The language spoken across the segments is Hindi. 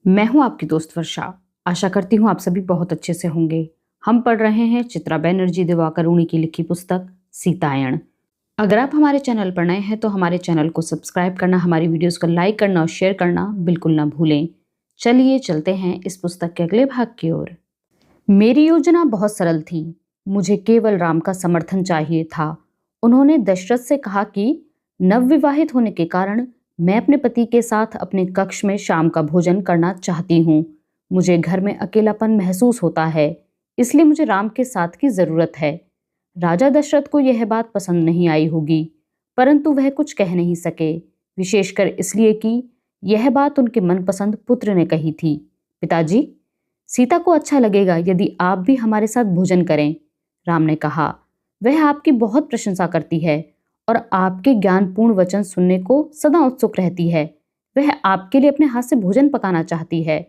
मैं हूं आपकी दोस्त वर्षा। आशा करती हूं आप सभी बहुत अच्छे से होंगे। हम पढ़ रहे हैं चित्रा बनर्जी दिवाकर उनी की लिखी पुस्तक सीतायन। अगर आप हमारे चैनल पर नए हैं तो हमारे चैनल को सब्सक्राइब करना, हमारी वीडियोस को लाइक करना और शेयर करना बिल्कुल ना भूलें। चलिए चलते हैं इस पुस्तक के अगले भाग की ओर। मेरी योजना बहुत सरल थी। मुझे केवल राम का समर्थन चाहिए था। उन्होंने दशरथ से कहा कि नवविवाहित होने के कारण मैं अपने पति के साथ अपने कक्ष में शाम का भोजन करना चाहती हूँ। मुझे घर में अकेलापन महसूस होता है, इसलिए मुझे राम के साथ की जरूरत है। राजा दशरथ को यह बात पसंद नहीं आई होगी, परंतु वह कुछ कह नहीं सके, विशेषकर इसलिए कि यह बात उनके मनपसंद पुत्र ने कही थी। पिताजी, सीता को अच्छा लगेगा यदि आप भी हमारे साथ भोजन करें, राम ने कहा। वह आपकी बहुत प्रशंसा करती है और आपके ज्ञानपूर्ण वचन सुनने को सदा उत्सुक रहती है। वह आपके लिए अपने हाथ से भोजन पकाना चाहती है।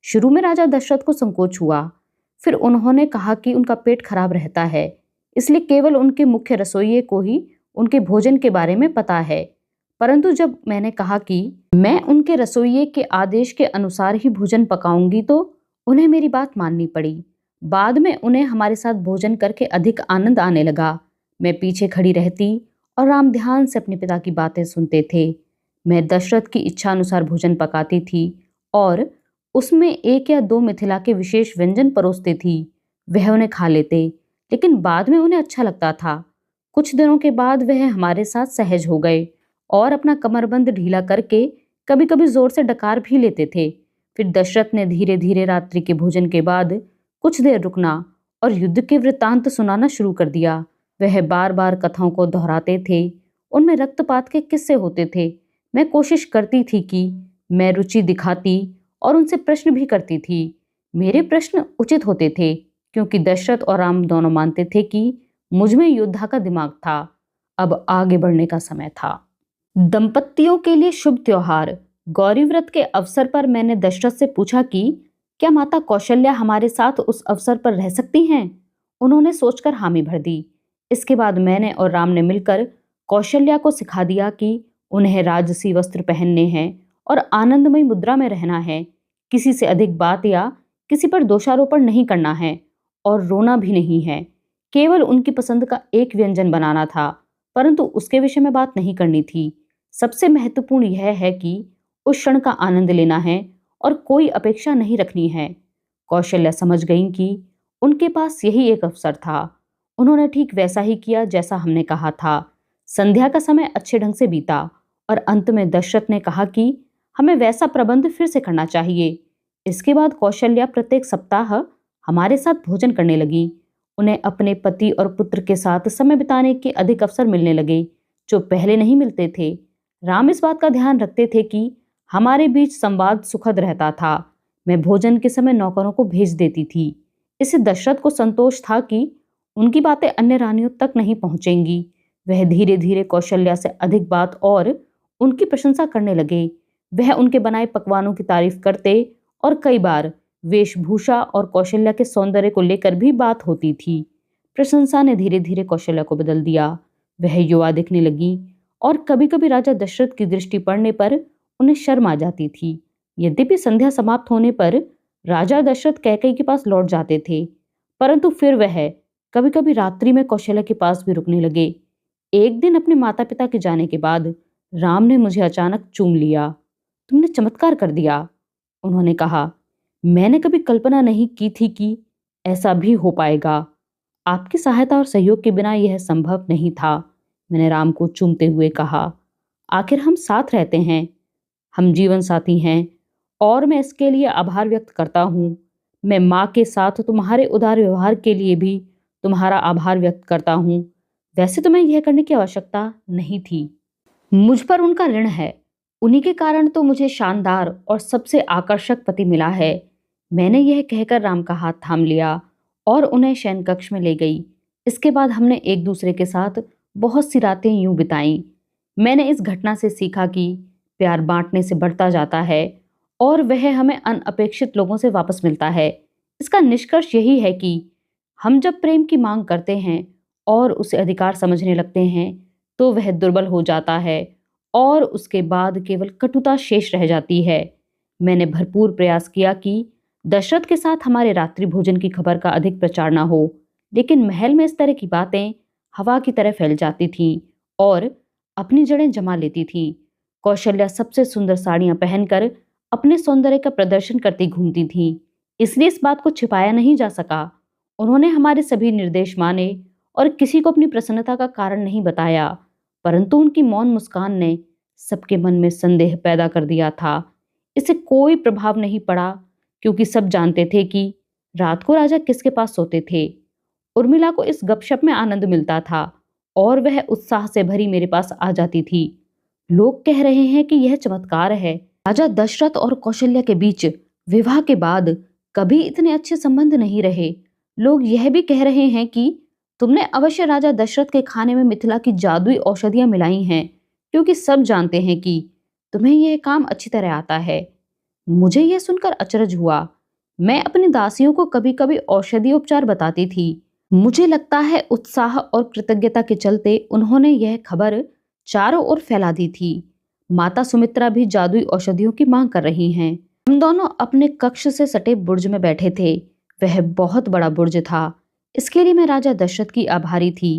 शुरू में राजा दशरथ को संकोच हुआ, फिर उन्होंने कहा कि उनका पेट खराब रहता है, इसलिए केवल उनके मुख्य रसोइये को ही उनके भोजन के बारे में पता है। परंतु जब मैंने कहा कि मैं उनके रसोइये के आदेश के अनुसार ही भोजन पकाऊंगी तो उन्हें मेरी बात माननी पड़ी। बाद में उन्हें हमारे साथ भोजन करके अधिक आनंद आने लगा। मैं पीछे खड़ी रहती और राम ध्यान से अपने पिता की बातें सुनते थे। मैं दशरथ की इच्छा अनुसार भोजन पकाती थी और उसमें 1 या 2 मिथिला के विशेष व्यंजन परोसती थी। वह उन्हें खा लेते, लेकिन बाद में उन्हें अच्छा लगता था। कुछ दिनों के बाद वह हमारे साथ सहज हो गए और अपना कमरबंद ढीला करके कभी कभी जोर से डकार भी लेते थे। फिर दशरथ ने धीरे धीरे रात्रि के भोजन के बाद कुछ देर रुकना और युद्ध के वृत्तांत सुनाना शुरू कर दिया। वह बार बार कथाओं को दोहराते थे, उनमें रक्तपात के किस्से होते थे। मैं कोशिश करती थी कि मैं रुचि दिखाती और उनसे प्रश्न भी करती थी। मेरे प्रश्न उचित होते थे क्योंकि दशरथ और राम दोनों मानते थे कि मुझ में योद्धा का दिमाग था। अब आगे बढ़ने का समय था। दंपतियों के लिए शुभ त्योहार गौरी व्रत के अवसर पर मैंने दशरथ से पूछा कि क्या माता कौशल्या हमारे साथ उस अवसर पर रह सकती हैं? उन्होंने सोचकर हामी भर दी। इसके बाद मैंने और राम ने मिलकर कौशल्या को सिखा दिया कि उन्हें राजसी वस्त्र पहनने हैं और आनंदमयी मुद्रा में रहना है। किसी से अधिक बात या किसी पर दोषारोपण नहीं करना है और रोना भी नहीं है। केवल उनकी पसंद का एक व्यंजन बनाना था, परंतु उसके विषय में बात नहीं करनी थी। सबसे महत्वपूर्ण यह है कि उस क्षण का आनंद लेना है और कोई अपेक्षा नहीं रखनी है। कौशल्या समझ गईं कि उनके पास यही एक अवसर था। उन्होंने ठीक वैसा ही किया जैसा हमने कहा था। संध्या का समय अच्छे ढंग से बीता और अंत में दशरथ ने कहा कि हमें वैसा प्रबंध फिर से करना चाहिए। इसके बाद कौशल्या प्रत्येक सप्ताह हमारे साथ भोजन करने लगी। उन्हें अपने पति और पुत्र के साथ समय बिताने के अधिक अवसर मिलने लगे जो पहले नहीं मिलते थे। राम इस बात का ध्यान रखते थे कि हमारे बीच संवाद सुखद रहता था। मैं भोजन के समय नौकरों को भेज देती थी। इससे दशरथ को संतोष था कि उनकी बातें अन्य रानियों तक नहीं पहुंचेंगी। वह धीरे धीरे कौशल्या से अधिक बात और उनकी प्रशंसा करने लगे। वह उनके बनाए पकवानों की तारीफ करते और कई बार वेशभूषा और कौशल्या के सौंदर्य को लेकर भी बात होती थी। प्रशंसा ने धीरे धीरे कौशल्या को बदल दिया। वह युवा दिखने लगी और कभी कभी राजा दशरथ की दृष्टि पड़ने पर उन्हें शर्म आ जाती थी। यद्यपि संध्या समाप्त होने पर राजा दशरथ कैकेयी के पास लौट जाते थे, परंतु फिर वह कभी कभी रात्रि में कौशल्या के पास भी रुकने लगे। एक दिन अपने माता पिता के जाने के बाद राम ने मुझे अचानक चूम लिया। तुमने चमत्कार कर दिया, उन्होंने कहा। मैंने कभी कल्पना नहीं की थी कि ऐसा भी हो पाएगा। आपकी सहायता और सहयोग के बिना यह संभव नहीं था, मैंने राम को चूमते हुए कहा। आखिर हम साथ रहते हैं, हम जीवन साथी हैं और मैं इसके लिए आभार व्यक्त करता हूँ। मैं माँ के साथ तुम्हारे उदार व्यवहार के लिए भी तुम्हारा आभार व्यक्त करता हूँ। वैसे तो मैं यह करने की आवश्यकता नहीं थी। मुझ पर उनका ऋण है। उन्हीं के कारण तो मुझे शानदार और सबसे आकर्षक पति मिला है। मैंने यह कहकर राम का हाथ थाम लिया और उन्हें शयन कक्ष में ले गई। इसके बाद हमने एक दूसरे के साथ बहुत सी रातें यूं बिताई। मैंने इस घटना से सीखा कि प्यार बांटने से बढ़ता जाता है और वह हमें अनअपेक्षित लोगों से वापस मिलता है। इसका निष्कर्ष यही है कि हम जब प्रेम की मांग करते हैं और उसे अधिकार समझने लगते हैं तो वह दुर्बल हो जाता है और उसके बाद केवल कटुता शेष रह जाती है। मैंने भरपूर प्रयास किया कि दशरथ के साथ हमारे रात्रि भोजन की खबर का अधिक प्रचार ना हो, लेकिन महल में इस तरह की बातें हवा की तरह फैल जाती थीं और अपनी जड़ें जमा लेती थीं। कौशल्या सबसे सुंदर साड़ियां पहनकर अपने सौंदर्य का प्रदर्शन करती घूमती थीं, इसलिए इस बात को छिपाया नहीं जा सका। उन्होंने हमारे सभी निर्देश माने और किसी को अपनी प्रसन्नता का कारण नहीं बताया, परंतु उनकी मौन मुस्कान ने सबके मन में संदेह पैदा कर दिया था। इससे कोई प्रभाव नहीं पड़ा, क्योंकि सब जानते थे कि रात को राजा किसके पास सोते थे। उर्मिला को इस गपशप में आनंद मिलता था और वह उत्साह से भरी मेरे पास आ जाती थी। लोग कह रहे हैं कि यह चमत्कार है, राजा दशरथ और कौशल्या के बीच विवाह के बाद कभी इतने अच्छे संबंध नहीं रहे। लोग यह भी कह रहे हैं कि तुमने अवश्य राजा दशरथ के खाने में मिथिला की जादुई औषधियां मिलाई हैं, क्योंकि सब जानते हैं कि तुम्हें यह काम अच्छी तरह आता है। मुझे यह सुनकर अचरज हुआ। मैं अपनी दासियों को कभी कभी औषधि उपचार बताती थी। मुझे लगता है उत्साह और कृतज्ञता के चलते उन्होंने यह खबर चारों ओर फैला दी थी। माता सुमित्रा भी जादुई औषधियों की मांग कर रही हैं। हम दोनों अपने कक्ष से सटे बुर्ज में बैठे थे। वह बहुत बड़ा बुर्ज था। इसके लिए मैं राजा दशरथ की आभारी थी।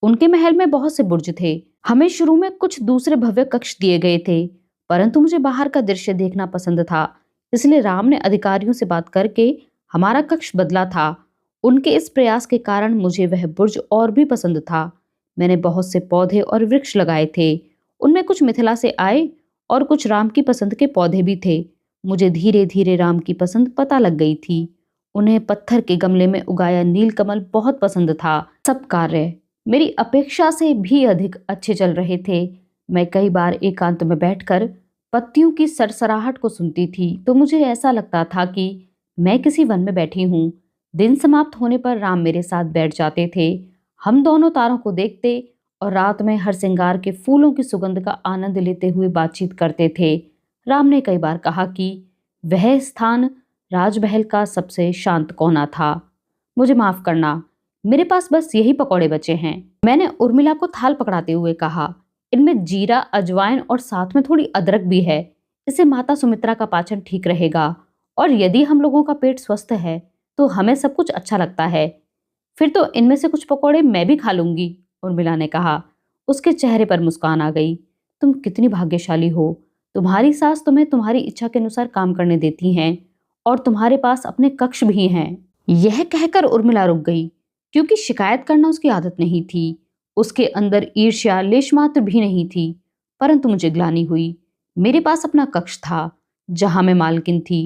उनके महल में बहुत से बुर्ज थे। हमें शुरू में कुछ दूसरे भव्य कक्ष दिए गए थे, परंतु मुझे बाहर का दृश्य देखना पसंद था, इसलिए राम ने अधिकारियों से बात करके हमारा कक्ष बदला था। उनके इस प्रयास के कारण मुझे वह बुर्ज और भी पसंद था। मैंने बहुत से पौधे और वृक्ष लगाए थे। उनमें कुछ मिथिला से आए और कुछ राम की पसंद के पौधे भी थे। मुझे धीरे धीरे राम की पसंद पता लग गई थी। उन्हें पत्थर के गमले में उगाया नीलकमल बहुत पसंद था। सब कार्य मेरी अपेक्षा से भी अधिक अच्छे चल रहे थे। मैं कई बार एकांत में बैठकर पत्तियों की सरसराहट को सुनती थी तो मुझे ऐसा लगता था कि मैं किसी वन में बैठी हूँ। दिन समाप्त होने पर राम मेरे साथ बैठ जाते थे। हम दोनों तारों को देखते और रात में हर श्रृंगार के फूलों की सुगंध का आनंद लेते हुए बातचीत करते थे। राम ने कई बार कहा कि वह स्थान राजमहल का सबसे शांत कोना था। मुझे माफ करना, मेरे पास बस यही पकौड़े बचे हैं। मैंने उर्मिला को थाल पकड़ाते हुए कहा, इनमें जीरा, अजवाइन और साथ में थोड़ी अदरक भी है। इससे माता सुमित्रा का पाचन ठीक रहेगा और यदि हम लोगों का पेट स्वस्थ है तो हमें सब कुछ अच्छा लगता है। फिर तो इनमें से कुछ पकौड़े मैं भी खा लूंगी, उर्मिला ने कहा। उसके चेहरे पर मुस्कान आ गई। तुम कितनी भाग्यशाली हो। तुम्हारी सास तुम्हें तुम्हारी इच्छा के अनुसार काम करने देती हैं और तुम्हारे पास अपने कक्ष भी हैं। यह कहकर उर्मिला रुक गई, क्योंकि शिकायत करना उसकी आदत नहीं थी। उसके अंदर ईर्ष्या लेश मात्र भी नहीं थी, परंतु मुझे ग्लानि हुई। मेरे पास अपना कक्ष था जहां मैं मालकिन थी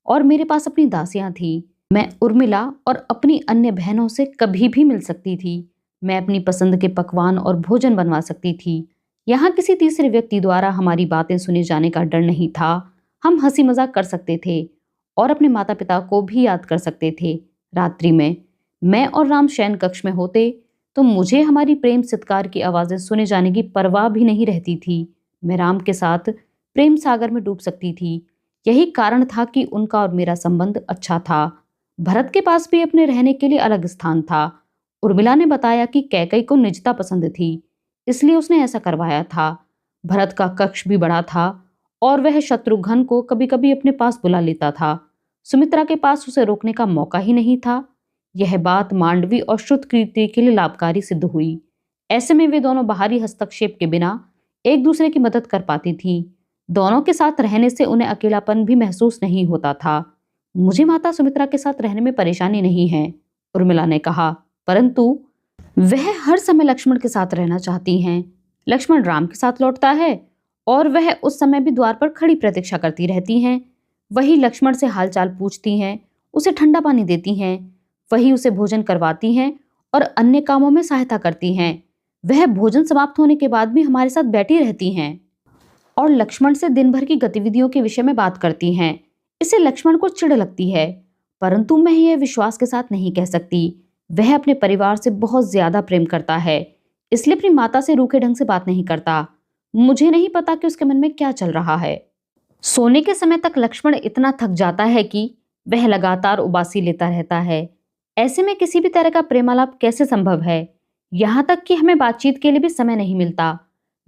और मेरे पास अपनी दासियां थी। मैं उर्मिला और अपनी अन्य बहनों से कभी भी मिल सकती थी। मैं अपनी पसंद के पकवान और भोजन बनवा सकती थी। यहाँ किसी तीसरे व्यक्ति द्वारा हमारी बातें सुने जाने का डर नहीं था। हम हंसी मजाक कर सकते थे और अपने माता पिता को भी याद कर सकते थे। रात्रि में मैं और राम शयन कक्ष में होते तो मुझे हमारी प्रेम सत्कार की आवाजें सुने जाने की परवाह भी नहीं रहती थी। मैं राम के साथ प्रेम सागर में डूब सकती थी। यही कारण था कि उनका और मेरा संबंध अच्छा था। भरत के पास भी अपने रहने के लिए अलग स्थान था। उर्मिला ने बताया कि कैकई को निजता पसंद थी, इसलिए उसने ऐसा करवाया था। भरत का कक्ष भी बड़ा था और वह शत्रुघ्न को कभी कभी अपने पास बुला लेता था। सुमित्रा के पास उसे रोकने का मौका ही नहीं था। यह बात मांडवी और श्रुतकीर्ति के लिए लाभकारी सिद्ध हुई। ऐसे में वे दोनों बाहरी हस्तक्षेप के बिना एक दूसरे की मदद कर पाती थीं। दोनों के साथ रहने से उन्हें अकेलापन भी महसूस नहीं होता था। मुझे माता सुमित्रा के साथ रहने में परेशानी नहीं है, उर्मिला ने कहा, परंतु वह हर समय लक्ष्मण के साथ रहना चाहती हैं। लक्ष्मण राम के साथ लौटता है और वह उस समय भी द्वार पर खड़ी प्रतीक्षा करती रहती हैं। वही लक्ष्मण से हालचाल पूछती हैं, उसे ठंडा पानी देती हैं, वही उसे भोजन करवाती हैं और अन्य कामों में सहायता करती हैं। वह भोजन समाप्त होने के बाद भी हमारे साथ बैठी रहती हैं और लक्ष्मण से दिन भर की गतिविधियों के विषय में बात करती हैं। इससे लक्ष्मण को चिढ़ लगती है, परंतु मैं यह विश्वास के साथ नहीं कह सकती। वह अपने परिवार से बहुत ज्यादा प्रेम करता है, इसलिए अपनी माता से रूखे ढंग से बात नहीं करता। मुझे नहीं पता कि उसके मन में क्या चल रहा है। सोने के समय तक लक्ष्मण इतना थक जाता है कि वह लगातार उबासी लेता रहता है। ऐसे में किसी भी तरह का प्रेमालाप कैसे संभव है? यहाँ तक कि हमें बातचीत के लिए भी समय नहीं मिलता।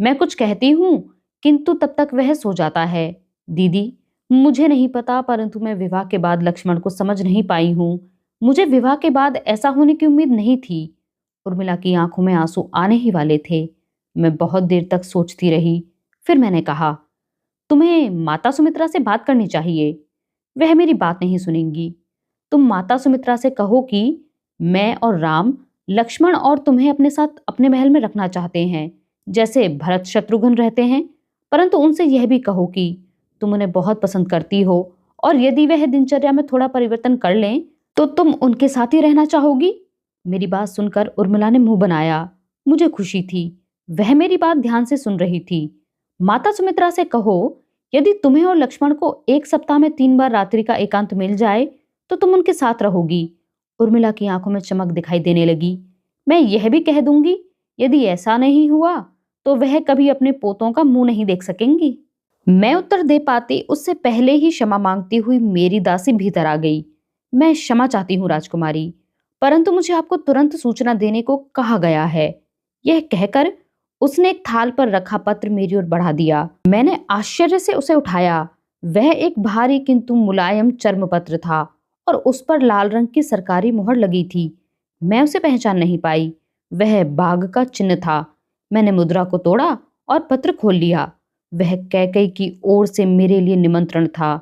मैं कुछ कहती हूँ, किंतु तब तक वह सो जाता है। दीदी, मुझे नहीं पता, परंतु मैं विवाह के बाद लक्ष्मण को समझ नहीं पाई हूँ। मुझे विवाह के बाद ऐसा होने की उम्मीद नहीं थी। उर्मिला की आंखों में आंसू आने ही वाले थे। मैं बहुत देर तक सोचती रही। फिर मैंने कहा, तुम्हें माता सुमित्रा से बात करनी चाहिए। वह मेरी बात नहीं सुनेंगी। तुम माता सुमित्रा से कहो कि मैं और राम लक्ष्मण और तुम्हें अपने साथ अपने महल में रखना चाहते हैं, जैसे भरत शत्रुघ्न रहते हैं। परंतु उनसे यह भी कहो कि तुम उन्हें बहुत पसंद करती हो, और यदि वह दिनचर्या में थोड़ा परिवर्तन कर लें तो तुम उनके साथ ही रहना चाहोगी। मेरी बात सुनकर उर्मिला ने मुंह बनाया। मुझे खुशी थी, वह मेरी बात ध्यान से सुन रही थी। माता सुमित्रा से कहो, यदि तुम्हें और लक्ष्मण को एक सप्ताह में 3 बार रात्रि का एकांत मिल जाए तो तुम उनके साथ रहोगी। उर्मिला की आंखों में चमक दिखाई देने लगी। मैं यह भी कह दूंगी, यदि ऐसा नहीं हुआ तो वह कभी अपने पोतों का मुंह नहीं देख सकेंगी। मैं उत्तर दे पाती उससे पहले ही क्षमा मांगती हुई मेरी दासी भीतर आ गई। मैं क्षमा चाहती हूँ राजकुमारी, परंतु मुझे आपको तुरंत सूचना देने को कहा गया है। यह कहकर उसने एक थाल पर रखा पत्र मेरी ओर बढ़ा दिया। मैंने आश्चर्य से उसे उठाया। वह एक भारी किंतु मुलायम चर्म पत्र था और उस पर लाल रंग की सरकारी मुहर लगी थी। मैं उसे पहचान नहीं पाई। वह बाघ का चिन्ह था। मैंने मुद्रा को तोड़ा और पत्र खोल लिया। वह कैकई की ओर से मेरे लिए निमंत्रण था।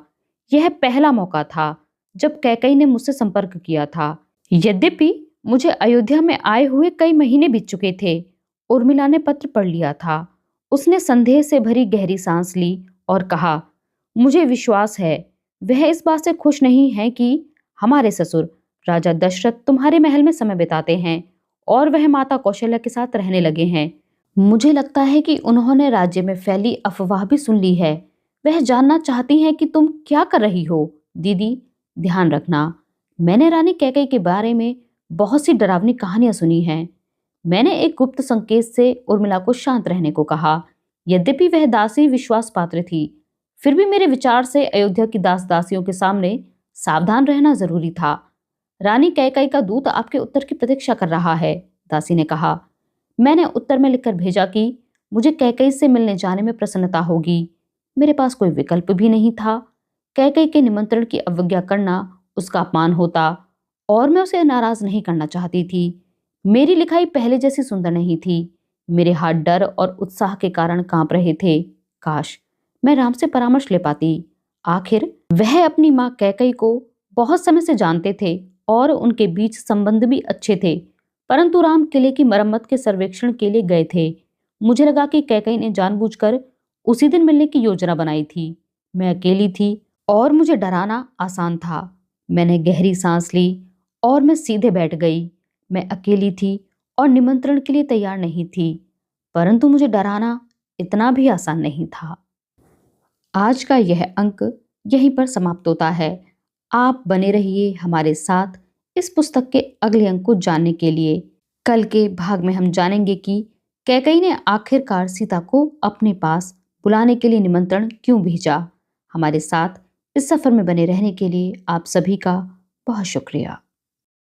यह पहला मौका था जब कैकई ने मुझसे संपर्क किया था। यद्यपि मुझे अयोध्या में आए हुए कई महीने बीत चुके थे। उर्मिला ने पत्र पढ़ लिया था। उसने संदेह से भरी गहरी सांस ली और कहा, मुझे विश्वास है वह इस बात से खुश नहीं है कि हमारे ससुर राजा दशरथ तुम्हारे महल में समय बिताते हैं और वह माता कौशल्या के साथ रहने लगे हैं। मुझे लगता है कि उन्होंने राज्य में फैली अफवाह भी सुन ली है। वह जानना चाहती हैं कि तुम क्या कर रही हो। दीदी, ध्यान रखना, मैंने रानी कैकेयी के बारे में बहुत सी डरावनी कहानियां सुनी हैं। मैंने एक गुप्त संकेत से उर्मिला को शांत रहने को कहा। यद्यपि वह दासी विश्वास पात्र थी, फिर भी मेरे विचार से अयोध्या की दास दासियों के सामने सावधान रहना जरूरी था। रानी कैकेयी का दूत आपके उत्तर की प्रतीक्षा कर रहा है, दासी ने कहा। मैंने उत्तर में लिखकर भेजा कि मुझे कैकेयी से मिलने जाने में प्रसन्नता होगी। मेरे पास कोई विकल्प भी नहीं था। कैकेयी के निमंत्रण की अवज्ञा करना उसका अपमान होता और मैं उसे नाराज नहीं करना चाहती थी। मेरी लिखाई पहले जैसी सुंदर नहीं थी। मेरे हाथ डर और उत्साह के कारण कांप रहे थे। काश मैं राम से परामर्श ले पाती। आखिर वह अपनी माँ कैकेयी को बहुत समय से जानते थे और उनके बीच संबंध भी अच्छे थे। परंतु राम किले की मरम्मत के सर्वेक्षण के लिए गए थे। मुझे लगा कि कैकेयी ने जानबूझकर उसी दिन मिलने की योजना बनाई थी। मैं अकेली थी और मुझे डराना आसान था। मैंने गहरी सांस ली और मैं सीधे बैठ गई। मैं अकेली थी और निमंत्रण के लिए तैयार नहीं थी, परंतु मुझे डराना इतना भी आसान नहीं था। आज का यह अंक यहीं पर समाप्त होता है। आप बने रहिए हमारे साथ इस पुस्तक के अगले अंक को जानने के लिए। कल के भाग में हम जानेंगे कि कैकेयी ने आखिरकार सीता को अपने पास बुलाने के लिए निमंत्रण क्यों भेजा। हमारे साथ इस सफर में बने रहने के लिए आप सभी का बहुत शुक्रिया।